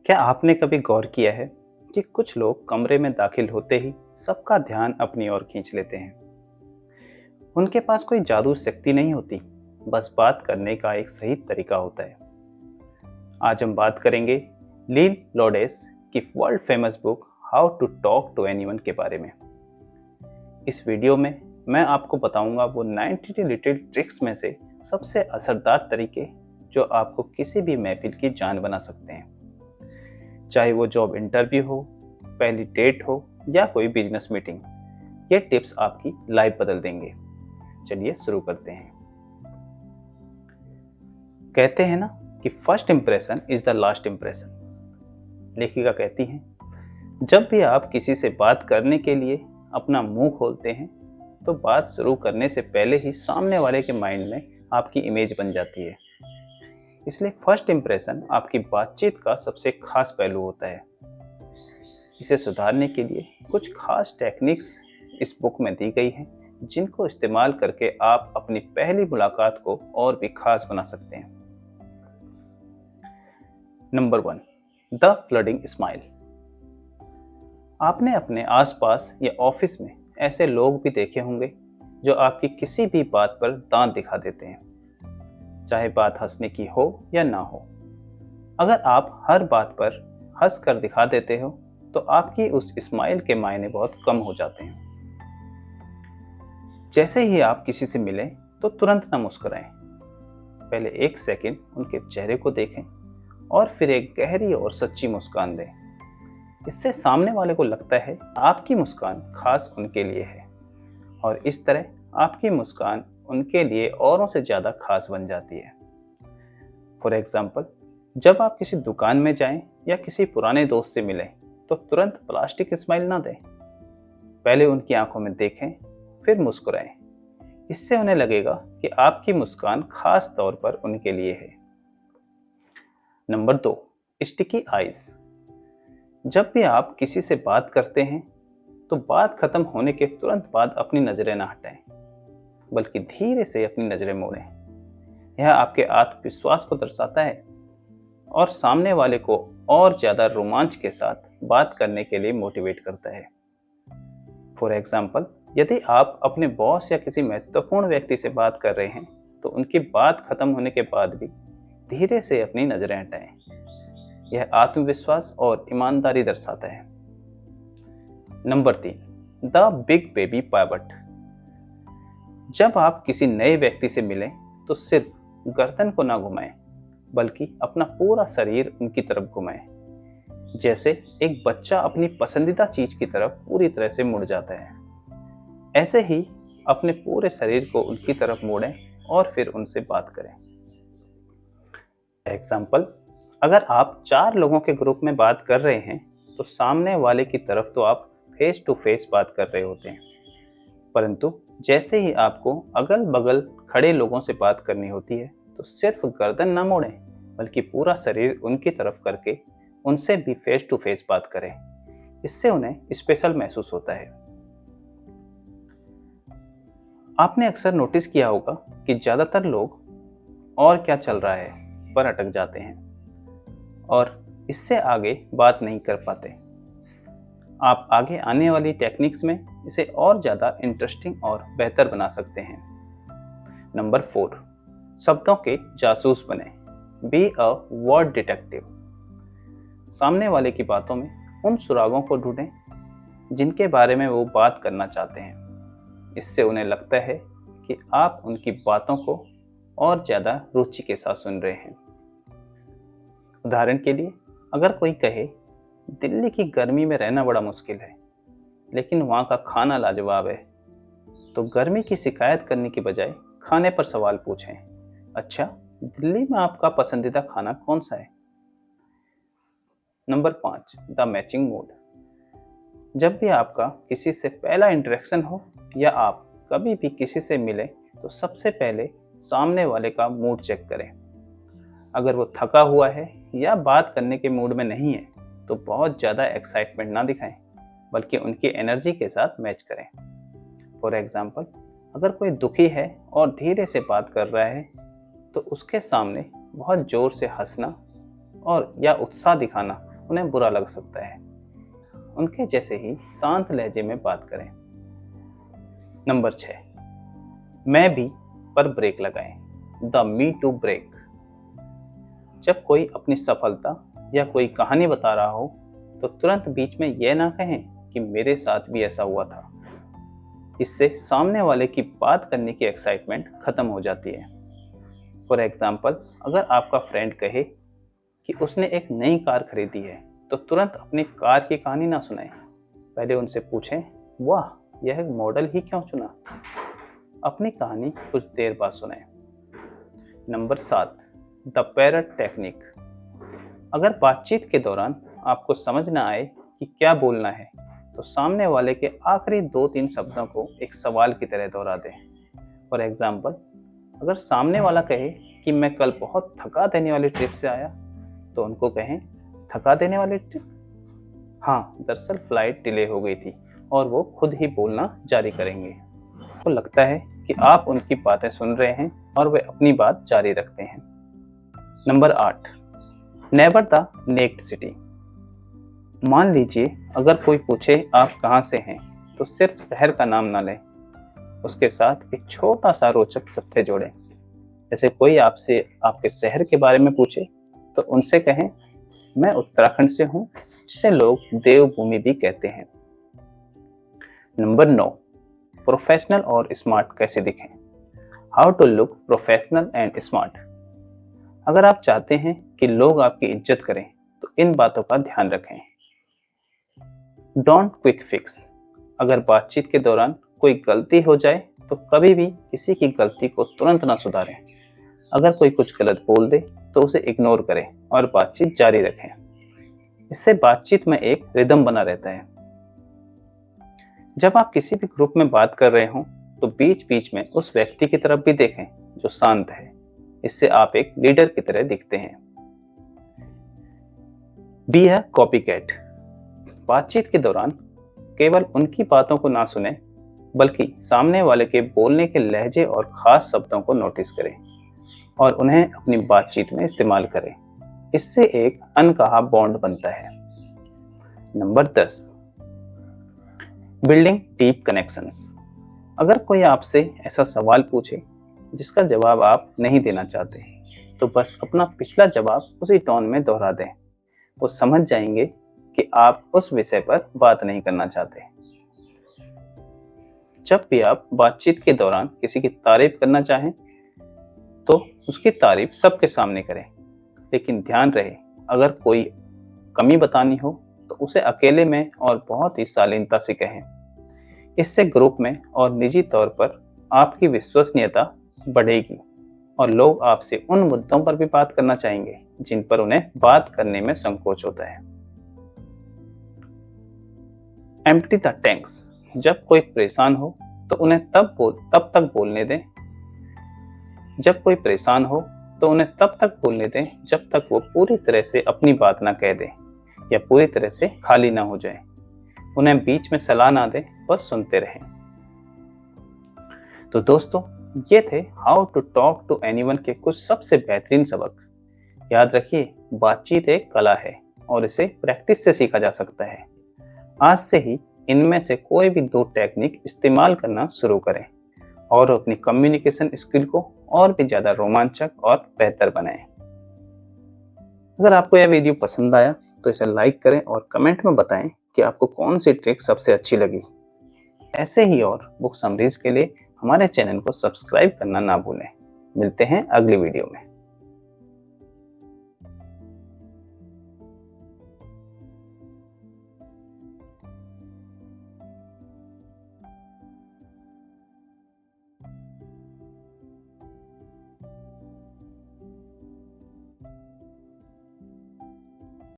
क्या आपने कभी गौर किया है कि कुछ लोग कमरे में दाखिल होते ही सबका ध्यान अपनी ओर खींच लेते हैं। उनके पास कोई जादू शक्ति नहीं होती, बस बात करने का एक सही तरीका होता है। आज हम बात करेंगे लीन लॉडेस की world famous book how to talk to anyone के बारे में। इस वीडियो में मैं आपको बताऊंगा वो 90 लिटिल ट्रिक्स में से सबसे असरदार तरीके जो आपको किसी भी महफिल की जान बना सकते हैं। चाहे वो जॉब इंटरव्यू हो, पहली डेट हो या कोई बिजनेस मीटिंग, ये टिप्स आपकी लाइफ बदल देंगे। चलिए शुरू करते हैं। कहते हैं ना कि first impression is the last impression. लेखिका कहती हैं, जब भी आप किसी से बात करने के लिए अपना मुंह खोलते हैं तो बात शुरू करने से पहले ही सामने वाले के माइंड में आपकी इमेज बन जाती है। इसलिए फर्स्ट इंप्रेशन आपकी बातचीत का सबसे खास पहलू होता है। इसे सुधारने के लिए कुछ खास टेक्निक्स इस बुक में दी गई हैं, जिनको इस्तेमाल करके आप अपनी पहली मुलाकात को और भी खास बना सकते हैं। Number 1, the flooding smile. आपने अपने आसपास या ऑफिस में ऐसे लोग भी देखे होंगे जो आपकी किसी भी बात पर दांत दिखा देते हैं, चाहे बात हंसने की हो या ना हो। अगर आप हर बात पर हंस कर दिखा देते हो तो आपकी उस स्माइल के मायने बहुत कम हो जाते हैं। जैसे ही आप किसी से मिलें तो तुरंत ना मुस्कुराएं। पहले 1 सेकंड उनके चेहरे को देखें और फिर एक गहरी और सच्ची मुस्कान दें। इससे सामने वाले को लगता है आपकी मुस्कान खास उनके लिए है और इस तरह आपकी मुस्कान उनके लिए औरों से ज़्यादा खास बन जाती है। फॉर एग्जाम्पल, जब आप किसी दुकान में जाएं या किसी पुराने दोस्त से मिलें तो तुरंत प्लास्टिक स्माइल ना दें। पहले उनकी आंखों में देखें, फिर मुस्कुराएं। इससे उन्हें लगेगा कि आपकी मुस्कान खास तौर पर उनके लिए है। Number 2, sticky eyes. जब भी आप किसी से बात करते हैं तो बात खत्म होने के तुरंत बाद अपनी नजरें ना हटाएं, बल्कि धीरे से अपनी नजरें मोड़ें। यह आपके आत्मविश्वास को दर्शाता है और सामने वाले को और ज्यादा रोमांच के साथ बात करने के लिए मोटिवेट करता है। फॉर एग्जाम्पल, यदि आप अपने बॉस या किसी महत्वपूर्ण व्यक्ति से बात कर रहे हैं तो उनकी बात खत्म होने के बाद भी धीरे से अपनी नजरें हटाएं। यह आत्मविश्वास और ईमानदारी दर्शाता है। Number 3, the big baby pivot. जब आप किसी नए व्यक्ति से मिलें तो सिर्फ गर्दन को ना घुमाएं, बल्कि अपना पूरा शरीर उनकी तरफ घुमाएं। जैसे एक बच्चा अपनी पसंदीदा चीज की तरफ पूरी तरह से मुड़ जाता है, ऐसे ही अपने पूरे शरीर को उनकी तरफ मोड़ें और फिर उनसे बात करें। एग्जाम्पल, अगर आप 4 लोगों के ग्रुप में बात कर रहे हैं तो सामने वाले की तरफ तो आप फेस टू फेस बात कर रहे होते हैं, परंतु जैसे ही आपको अगल बगल खड़े लोगों से बात करनी होती है तो सिर्फ गर्दन ना मोड़ें, बल्कि पूरा शरीर उनकी तरफ करके उनसे भी फेस टू फेस बात करें। इससे उन्हें स्पेशल महसूस होता है। आपने अक्सर नोटिस किया होगा कि ज़्यादातर लोग और क्या चल रहा है पर अटक जाते हैं और इससे आगे बात नहीं कर पाते। आप आगे आने वाली टेक्निक्स में इसे और ज़्यादा इंटरेस्टिंग और बेहतर बना सकते हैं। नंबर 4, शब्दों के जासूस बने। Be a word detective. सामने वाले की बातों में उन सुरागों को ढूंढें जिनके बारे में वो बात करना चाहते हैं। इससे उन्हें लगता है कि आप उनकी बातों को और ज़्यादा रुचि के साथ सुन रहे हैं। उदाहरण के लिए, अगर कोई कहे दिल्ली की गर्मी में रहना बड़ा मुश्किल है लेकिन वहाँ का खाना लाजवाब है, तो गर्मी की शिकायत करने की बजाय खाने पर सवाल पूछें, अच्छा दिल्ली में आपका पसंदीदा खाना कौन सा है। Number 5, the matching mood. जब भी आपका किसी से पहला इंटरेक्शन हो या आप कभी भी किसी से मिलें तो सबसे पहले सामने वाले का मूड चेक करें। अगर वो थका हुआ है या बात करने के मूड में नहीं है तो बहुत ज़्यादा एक्साइटमेंट ना दिखाएं, बल्कि उनकी एनर्जी के साथ मैच करें। फॉर एग्जाम्पल, अगर कोई दुखी है और धीरे से बात कर रहा है तो उसके सामने बहुत ज़ोर से हंसना और या उत्साह दिखाना उन्हें बुरा लग सकता है। उनके जैसे ही शांत लहजे में बात करें। नंबर 6, मैं भी पर ब्रेक लगाएं, द मी टू ब्रेक। जब कोई अपनी सफलता या कोई कहानी बता रहा हो तो तुरंत बीच में यह ना कहें कि मेरे साथ भी ऐसा हुआ था। इससे सामने वाले की बात करने की एक्साइटमेंट खत्म हो जाती है। फॉर एग्जाम्पल, अगर आपका फ्रेंड कहे कि उसने एक नई कार खरीदी है तो तुरंत अपनी कार की कहानी ना सुनाएं। पहले उनसे पूछें, वाह, यह मॉडल ही क्यों चुना। अपनी कहानी कुछ देर बाद सुनाएं। Number 7, the parrot technique. अगर बातचीत के दौरान आपको समझ ना आए कि क्या बोलना है तो सामने वाले के आखिरी 2-3 शब्दों को एक सवाल की तरह दोहरा दें। फॉर एग्जाम्पल, अगर सामने वाला कहे कि मैं कल बहुत थका देने वाली ट्रिप से आया तो उनको कहें, थका देने वाली ट्रिप? हाँ, दरअसल फ्लाइट डिले हो गई थी, और वो खुद ही बोलना जारी करेंगे। तो लगता है कि आप उनकी बातें सुन रहे हैं और वे अपनी बात जारी रखते हैं। Number 8, never the naked city. मान लीजिए अगर कोई पूछे आप कहाँ से हैं तो सिर्फ शहर का नाम ना लें, उसके साथ एक छोटा सा रोचक तथ्य जोड़ें। जैसे कोई आपसे आपके शहर के बारे में पूछे तो उनसे कहें, मैं उत्तराखंड से हूँ, जिसे लोग देवभूमि भी कहते हैं। नंबर 9, प्रोफेशनल और स्मार्ट कैसे दिखें। How to look professional and smart. अगर आप चाहते हैं कि लोग आपकी इज्जत करें तो इन बातों का ध्यान रखें। Don't quick fix. अगर बातचीत के दौरान कोई गलती हो जाए तो कभी भी किसी की गलती को तुरंत ना सुधारें। अगर कोई कुछ गलत बोल दे तो उसे इग्नोर करें और बातचीत जारी रखें। इससे बातचीत में एक रिदम बना रहता है। जब आप किसी भी ग्रुप में बात कर रहे हो तो बीच बीच में उस व्यक्ति की तरफ भी देखें जो शांत है। इससे आप एक लीडर की तरह दिखते हैं। Be a copycat. बातचीत के दौरान केवल उनकी बातों को ना सुने, बल्कि सामने वाले के बोलने के लहजे और खास शब्दों को नोटिस करें और उन्हें अपनी बातचीत में इस्तेमाल करें। इससे एक अनकहा बॉन्ड बनता है। Number 10, building deep connections. अगर कोई आपसे ऐसा सवाल पूछे जिसका जवाब आप नहीं देना चाहते तो बस अपना पिछला जवाब उसी टोन में दोहरा दें। वो समझ जाएंगे कि आप उस विषय पर बात नहीं करना चाहते। जब भी आप बातचीत के दौरान किसी की तारीफ करना चाहें तो उसकी तारीफ सबके सामने करें, लेकिन ध्यान रहे अगर कोई कमी बतानी हो तो उसे अकेले में और बहुत ही शालीनता से कहें। इससे ग्रुप में और निजी तौर पर आपकी विश्वसनीयता बढ़ेगी और लोग आपसे उन मुद्दों पर भी बात करना चाहेंगे जिन पर उन्हें बात करने में संकोच होता है। Empty the tanks. जब कोई परेशान हो तो उन्हें तब तक बोलने दें जब तक वो पूरी तरह से अपनी बात ना कह दें या पूरी तरह से खाली ना हो जाए। उन्हें बीच में सलाह ना दें, बस सुनते रहें। तो दोस्तों, ये थे how to talk to anyone के कुछ सबसे बेहतरीन सबक। याद रखिए, बातचीत एक कला है और इसे प्रैक्टिस से सीखा जा सकता है। आज से ही इनमें से कोई भी 2 टेक्निक इस्तेमाल करना शुरू करें और अपनी कम्युनिकेशन स्किल को और भी ज़्यादा रोमांचक और बेहतर बनाएं। अगर आपको यह वीडियो पसंद आया तो इसे लाइक करें और कमेंट में बताएं कि आपको कौन सी ट्रिक सबसे अच्छी लगी। ऐसे ही और बुक समरीज के लिए हमारे चैनल को सब्सक्राइब करना ना भूलें। मिलते हैं अगली वीडियो में।